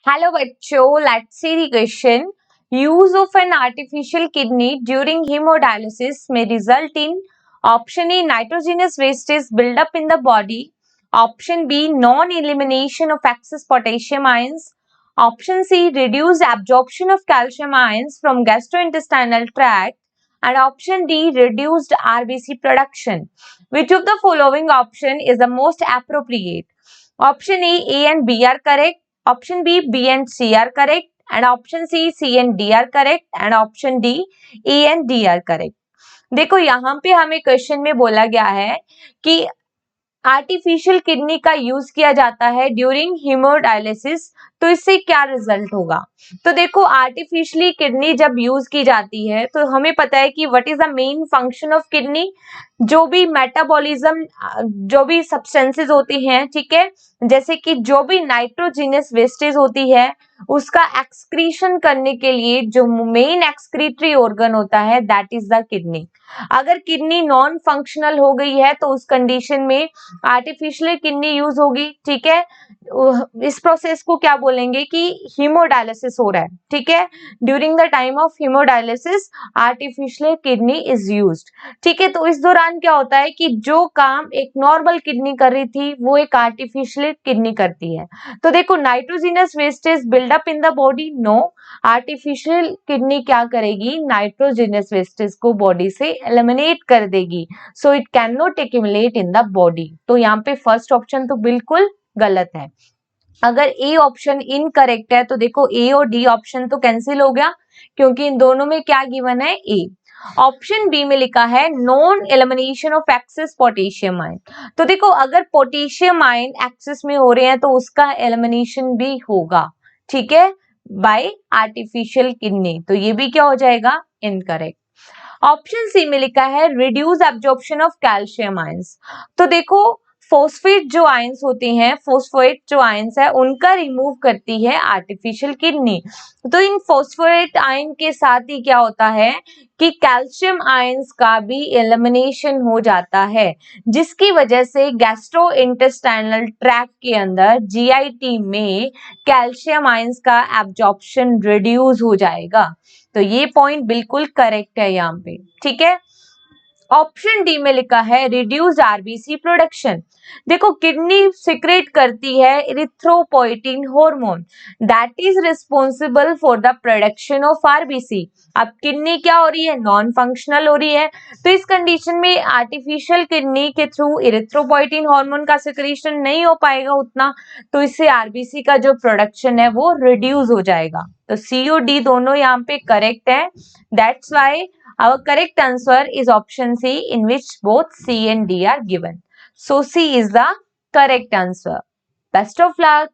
Hello बच्चों, let's see the question. Use of an artificial kidney during hemodialysis may result in option A nitrogenous wastage buildup in the body, option B non elimination of excess potassium ions, option C reduced absorption of calcium ions from gastrointestinal tract, and option D reduced RBC production. Which of the following option is the most appropriate? Option A and B are correct. Option B and C are correct, and option C and D are correct, and option D, E and D are correct. देखो यहाँ पे हमें question में बोला गया है कि artificial kidney का यूज किया जाता है ड्यूरिंग हीमोडायलिसिस, तो इससे क्या रिजल्ट होगा? तो देखो, आर्टिफिशियली किडनी जब यूज की जाती है तो हमें पता है कि what is the main function of kidney. जो भी मेटाबॉलिज्म, जो भी सब्सटेंसेस होती हैं, ठीक है, जैसे कि जो भी नाइट्रोजिनस वेस्टेज होती है उसका एक्सक्रीशन करने के लिए जो मेन एक्सक्रीटरी ऑर्गन होता है दैट इज द किडनी. अगर किडनी नॉन फंक्शनल हो गई है तो उस कंडीशन में आर्टिफिशियल किडनी यूज होगी. ठीक है, इस प्रोसेस को क्या बोलेंगे कि हीमोडायलिसिस हो रहा है. ठीक है, during the time of haemodialysis artificial kidney is used. ठीक है, तो इस दौरान क्या होता है कि जो काम एक नॉर्मल किडनी कर रही थी वो एक आर्टिफिशियल किडनी करती है. तो देखो, nitrogenous wastage buildup in the body, no. Artificial kidney क्या करेगी? नाइट्रोजिनस वेस्टेज को बॉडी से एलिमिनेट कर देगी, so it can not accumulate in the body. तो यहाँ पे फर्स्ट ऑप्शन तो बिल्कुल गलत है. अगर ए ऑप्शन इनकरेक्ट है तो देखो ए और डी ऑप्शन तो कैंसिल हो गया, क्योंकि इन दोनों में क्या गिवन है? ए. ऑप्शन बी में लिखा है non elimination of access potassium ion. तो देखो, अगर पोटेशियम आयन एक्सेस में हो रहे हैं तो उसका एलिमिनेशन भी होगा. ठीक है, बाय आर्टिफिशियल किडनी. तो ये भी क्या हो जाएगा? इनकरेक्ट. ऑप्शन सी में लिखा है reduce absorption of calcium ions. तो देखो, फोस्फेट जो आयंस होते हैं, फोस्फेट जो आयंस है उनका रिमूव करती है आर्टिफिशियल किडनी. तो इन फोस्फेट आयन के साथ ही क्या होता है कि कैल्शियम आयंस का भी एलिमिनेशन हो जाता है, जिसकी वजह से गैस्ट्रो इंटेस्टाइनल ट्रैक्ट के अंदर जीआईटी में कैल्शियम आयंस का एब्जॉर्प्शन रिड्यूस हो जाएगा. तो ये पॉइंट बिल्कुल करेक्ट है यहाँ पे. ठीक है, ऑप्शन डी में लिखा है रिड्यूस्ड आरबीसी प्रोडक्शन. देखो, किडनी सिक्रेट करती है erythropoietin hormone that is responsible for the production of RBC. अब किडनी क्या हो रही है? नॉन फंक्शनल हो रही है. तो इस कंडीशन में आर्टिफिशियल किडनी के थ्रू इरिथ्रोपोइटिन हार्मोन का सिक्रेशन नहीं हो पाएगा उतना, तो इससे आरबीसी का जो प्रोडक्शन है वो रिड्यूस हो जाएगा. तो सी और डी दोनों यहाँ पे करेक्ट है. That's why our correct answer is option C, in which both C and D are given. So C is the correct answer. Best of luck.